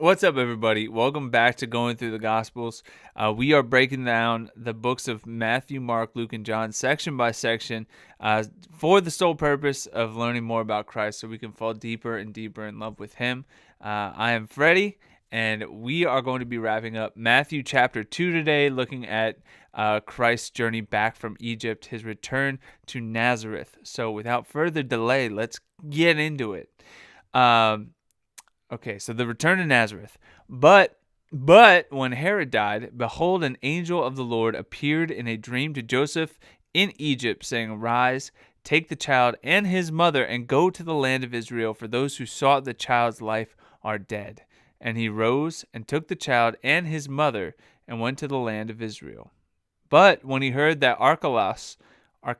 What's up, everybody? Welcome back to Going Through the Gospels. We are breaking down the books of Matthew, Mark, Luke, and John section by section for the sole purpose of learning more about Christ so we can fall deeper and deeper in love with Him. I am Freddie, and we are going to be wrapping up Matthew chapter 2 today, looking at Christ's journey back from Egypt, His return to Nazareth. So without further delay, let's get into it. Okay, so the return to Nazareth. But when Herod died, behold, an angel of the Lord appeared in a dream to Joseph in Egypt, saying, "Arise, take the child and his mother, and go to the land of Israel, for those who sought the child's life are dead." And he rose and took the child and his mother, and went to the land of Israel. But when he heard that Archelaus, I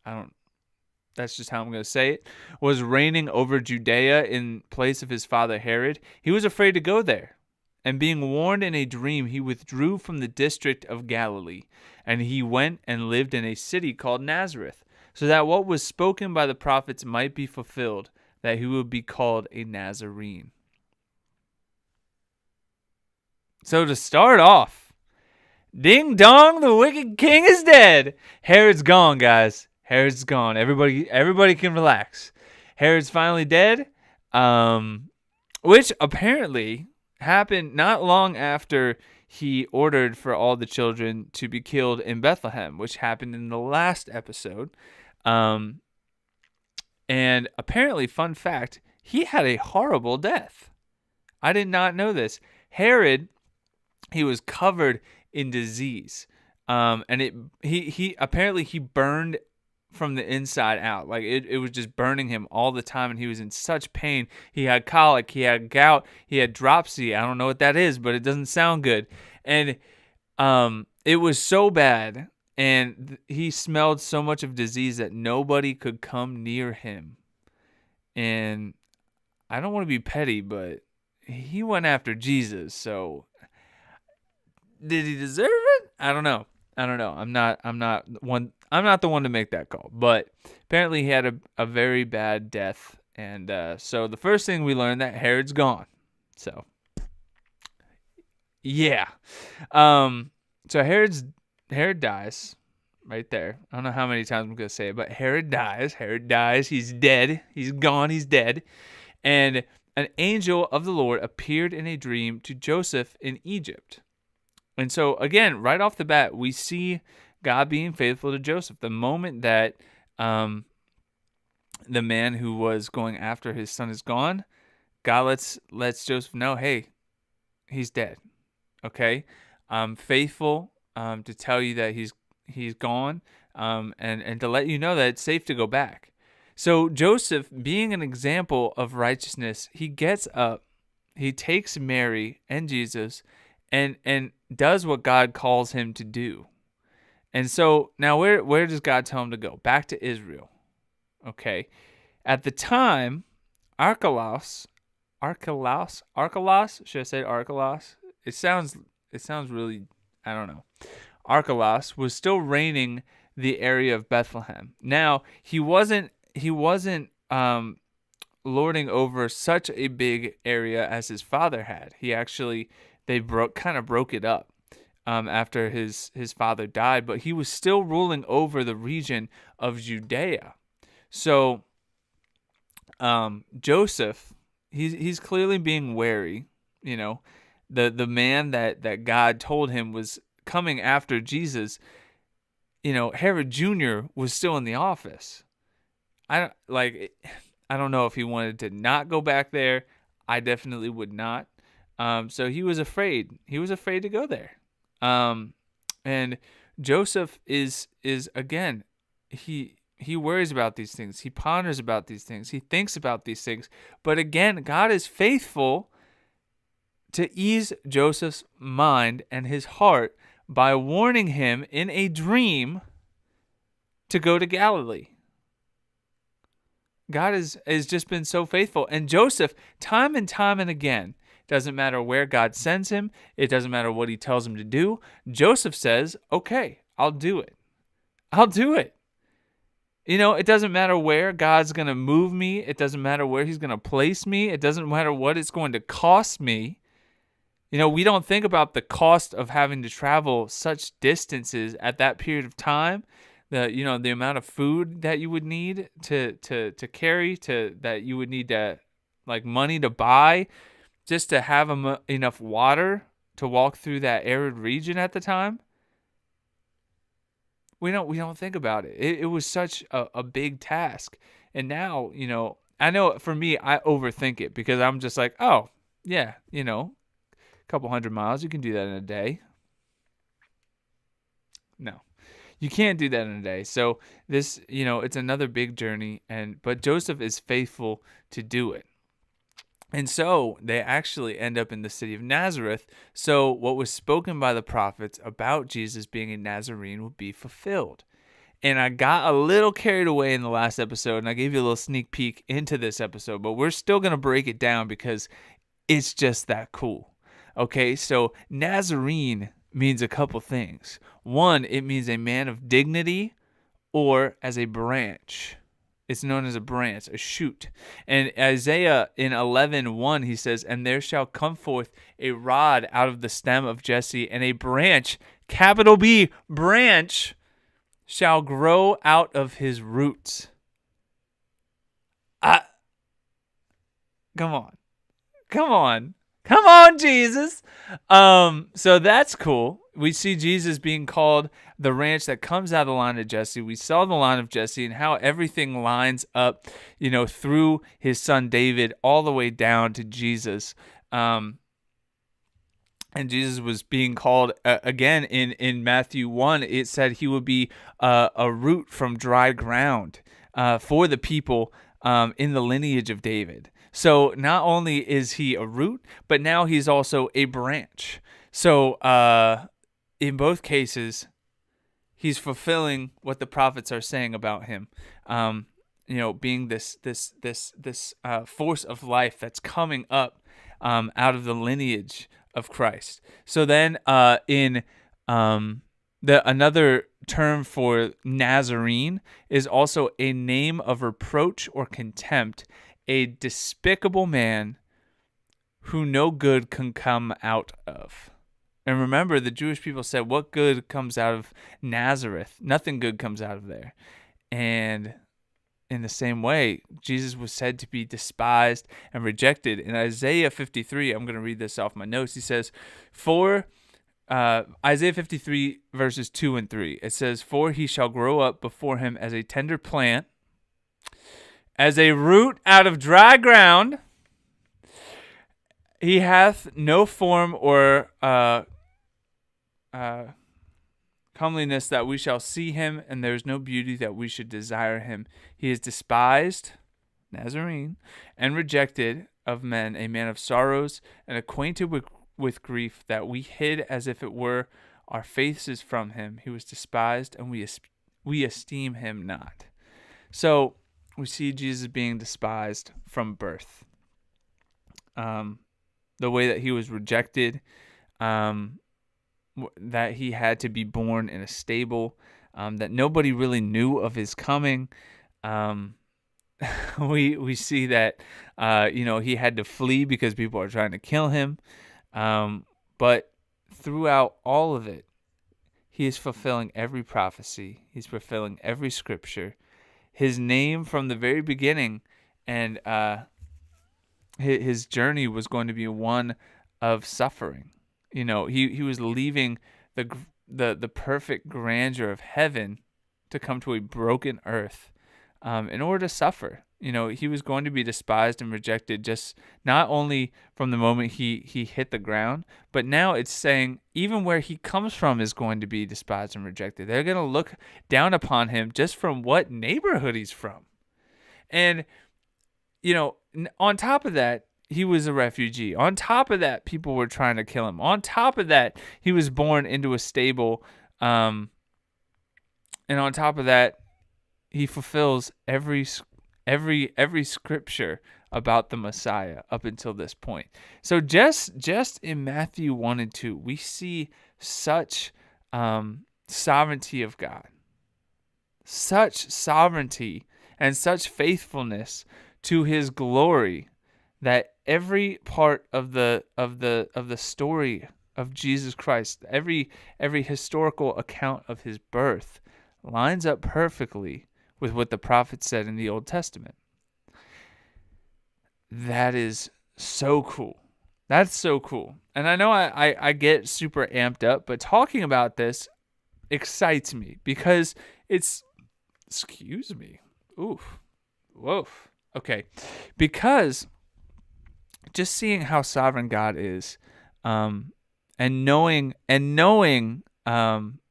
don't that's just how I'm going to say it, was reigning over Judea in place of his father Herod, he was afraid to go there. And being warned in a dream, he withdrew from the district of Galilee. And he went and lived in a city called Nazareth, so that what was spoken by the prophets might be fulfilled, that he would be called a Nazarene. So to start off, ding dong, the wicked king is dead. Herod's gone, guys. Herod's gone. Everybody can relax. Herod's finally dead, which apparently happened not long after he ordered for all the children to be killed in Bethlehem, which happened in the last episode. And apparently, fun fact, he had a horrible death. I did not know this. Herod, he was covered in disease, and he apparently burned from the inside out. Like it was just burning him all the time, and he was in such pain. He had colic, he had gout, he had dropsy. I don't know what that is, but it doesn't sound good. And it was so bad, and he smelled so much of disease that nobody could come near him. And I don't want to be petty, but he went after Jesus, so did he deserve it? I don't know. I'm not the one to make that call. But apparently he had a very bad death. And so the first thing we learned that Herod's gone. So yeah. So Herod dies right there. I don't know how many times I'm gonna say it, but Herod dies. He's dead. He's gone. He's dead. And an angel of the Lord appeared in a dream to Joseph in Egypt. And so, again, right off the bat, we see God being faithful to Joseph. The moment that the man who was going after his son is gone, God lets Joseph know, hey, he's dead. Okay? I'm faithful to tell you that he's gone, and to let you know that it's safe to go back. So Joseph, being an example of righteousness, he gets up, he takes Mary and Jesus, and does what God calls him to do. And so now where does God tell him to go? Back to Israel. Okay. At the time, Archelaus, should I say Archelaus? It sounds really, I don't know. Archelaus was still reigning the area of Bethlehem. Now, he wasn't lording over such a big area as his father had. He actually, they broke it up after his father died, but he was still ruling over the region of Judea. So Joseph, he's clearly being wary. You know, the man that God told him was coming after Jesus. You know, Herod Jr. was still in the office. I don't know if he wanted to not go back there. I definitely would not. So he was afraid. He was afraid to go there. And Joseph is again, he worries about these things. He ponders about these things. He thinks about these things. But again, God is faithful to ease Joseph's mind and his heart by warning him in a dream to go to Galilee. God has just been so faithful. And Joseph, time and again, doesn't matter where God sends him. It doesn't matter what he tells him to do. Joseph says, okay, I'll do it. It doesn't matter where God's going to move me. It doesn't matter where he's going to place me. It doesn't matter what it's going to cost me. We don't think about the cost of having to travel such distances at that period of time. The amount of food that you would need to carry, that you would need to, like, money to buy just to have enough water to walk through that arid region at the time. We don't think about it. It was such a big task. And now, I know for me, I overthink it because I'm just like, oh, yeah, a couple 100 miles, you can do that in a day. No, you can't do that in a day. So this, it's another big journey, but Joseph is faithful to do it. And so they actually end up in the city of Nazareth. So what was spoken by the prophets about Jesus being a Nazarene would be fulfilled. And I got a little carried away in the last episode, and I gave you a little sneak peek into this episode, but we're still going to break it down because it's just that cool. Okay, so Nazarene means a couple things. One, it means a man of dignity, or as a branch. It's known as a branch, a shoot. And Isaiah in 11:1, he says, "And there shall come forth a rod out of the stem of Jesse, and a branch, capital B, branch, shall grow out of his roots." Come on, Jesus. So that's cool. We see Jesus being called the ranch that comes out of the line of Jesse. We saw the line of Jesse and how everything lines up, through his son David all the way down to Jesus. And Jesus was being called, again, in Matthew 1, it said he would be a root from dry ground for the people in the lineage of David. So not only is he a root, but now he's also a branch. So in both cases, he's fulfilling what the prophets are saying about him. Being this force of life that's coming up out of the lineage of Christ. So then in another term for Nazarene is also a name of reproach or contempt, a despicable man who no good can come out of. And remember, the Jewish people said, what good comes out of Nazareth? Nothing good comes out of there. And in the same way, Jesus was said to be despised and rejected. In Isaiah 53, I'm going to read this off my notes. He says, Isaiah 53 verses 2 and 3, it says, "For he shall grow up before him as a tender plant, as a root out of dry ground. He hath no form or comeliness that we shall see him, and there is no beauty that we should desire him. He is despised," Nazarene, "and rejected of men, a man of sorrows, and acquainted with grief, that we hid as if it were our faces from him. He was despised, and we esteem him not." So we see Jesus being despised from birth. The way that he was rejected, that he had to be born in a stable, that nobody really knew of his coming. We see that he had to flee because people are trying to kill him. But throughout all of it, he is fulfilling every prophecy. He's fulfilling every scripture. His name from the very beginning, and his journey was going to be one of suffering. He was leaving the perfect grandeur of heaven to come to a broken earth in order to suffer. He was going to be despised and rejected, just not only from the moment he hit the ground, but now it's saying even where he comes from is going to be despised and rejected. They're going to look down upon him just from what neighborhood he's from. And, on top of that, he was a refugee. On top of that, people were trying to kill him. On top of that, he was born into a stable. And on top of that, he fulfills every scripture about the Messiah up until this point. So just in Matthew 1 and 2, we see such sovereignty of God. such sovereignty and such faithfulness to his glory that every part of the story of Jesus Christ, every historical account of his birth lines up perfectly with what the prophet said in the Old Testament. That is so cool. That's so cool. And I know I get super amped up, but talking about this excites me because it's, excuse me. Oof. Woof. Okay. Because just seeing how sovereign God is, and knowing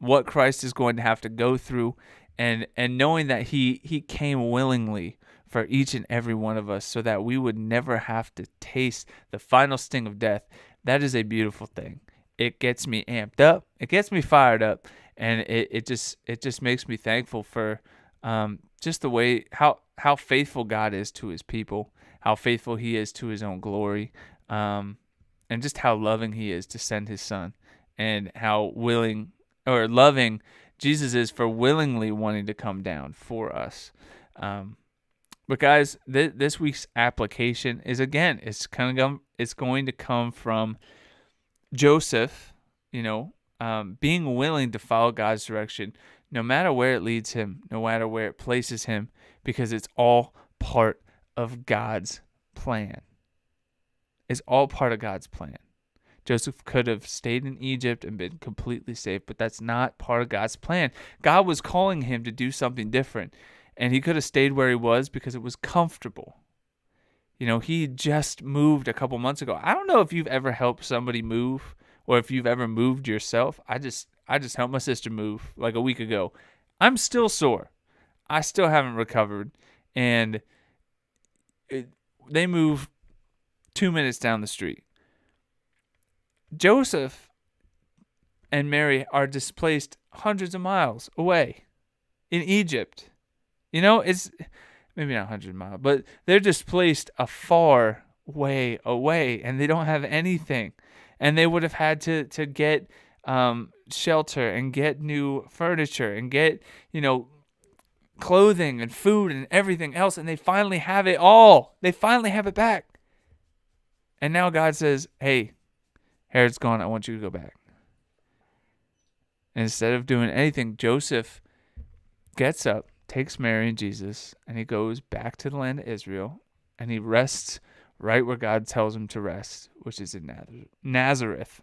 what Christ is going to have to go through, and knowing that he came willingly for each and every one of us so that we would never have to taste the final sting of death. That is a beautiful thing. It gets me amped up. It gets me fired up, and it just makes me thankful for just the way how faithful God is to his people, how faithful he is to his own glory, and just how loving he is to send his son, and how willing or loving Jesus is for willingly wanting to come down for us. But guys, this week's application is, again, it's going to come from Joseph, being willing to follow God's direction, no matter where it leads him, no matter where it places him, because it's all part of God's plan. It's all part of God's plan. Joseph could have stayed in Egypt and been completely safe, but that's not part of God's plan. God was calling him to do something different, and he could have stayed where he was because it was comfortable. He just moved a couple months ago. I don't know if you've ever helped somebody move or if you've ever moved yourself. I just helped my sister move like a week ago. I'm still sore. I still haven't recovered, and they moved 2 minutes down the street. Joseph and Mary are displaced hundreds of miles away in Egypt. It's maybe not 100 miles, but they're displaced a far way away, and they don't have anything. And they would have had to get shelter and get new furniture and get, clothing and food and everything else. And they finally have it all. They finally have it back. And now God says, hey, Herod's gone. I want you to go back. And instead of doing anything, Joseph gets up, takes Mary and Jesus, and he goes back to the land of Israel, and he rests right where God tells him to rest, which is in Nazareth.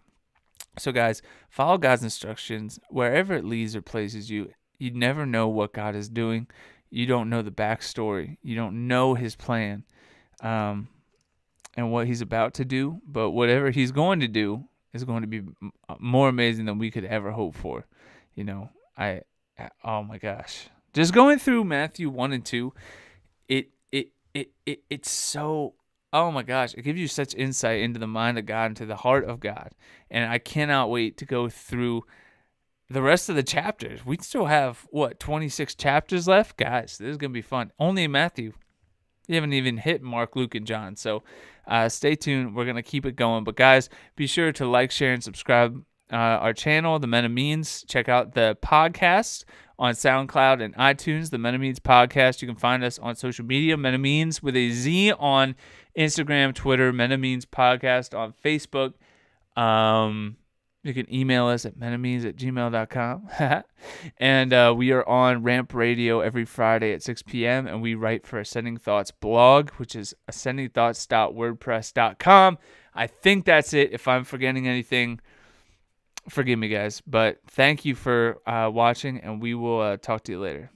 So guys, follow God's instructions wherever it leads or places you. You never know what God is doing. You don't know the backstory. You don't know his plan and what he's about to do, but whatever he's going to do is going to be more amazing than we could ever hope for. Oh my gosh. Just going through Matthew 1 and 2, it's so, oh my gosh, it gives you such insight into the mind of God, into the heart of God. And I cannot wait to go through the rest of the chapters. We still have, 26 chapters left? Guys, this is going to be fun. Only in Matthew. You haven't even hit Mark, Luke, and John. So stay tuned. We're going to keep it going. But guys, be sure to like, share, and subscribe our channel, The Men of Means. Check out the podcast on SoundCloud and iTunes, The Men of Means Podcast. You can find us on social media, Men of Means with a Z on Instagram, Twitter, Men of Means Podcast on Facebook. You can email us at menofmeans@gmail.com. And we are on Ramp Radio every Friday at 6 p.m. And we write for Ascending Thoughts blog, which is ascendingthoughts.wordpress.com. I think that's it. If I'm forgetting anything, forgive me, guys. But thank you for watching, and we will talk to you later.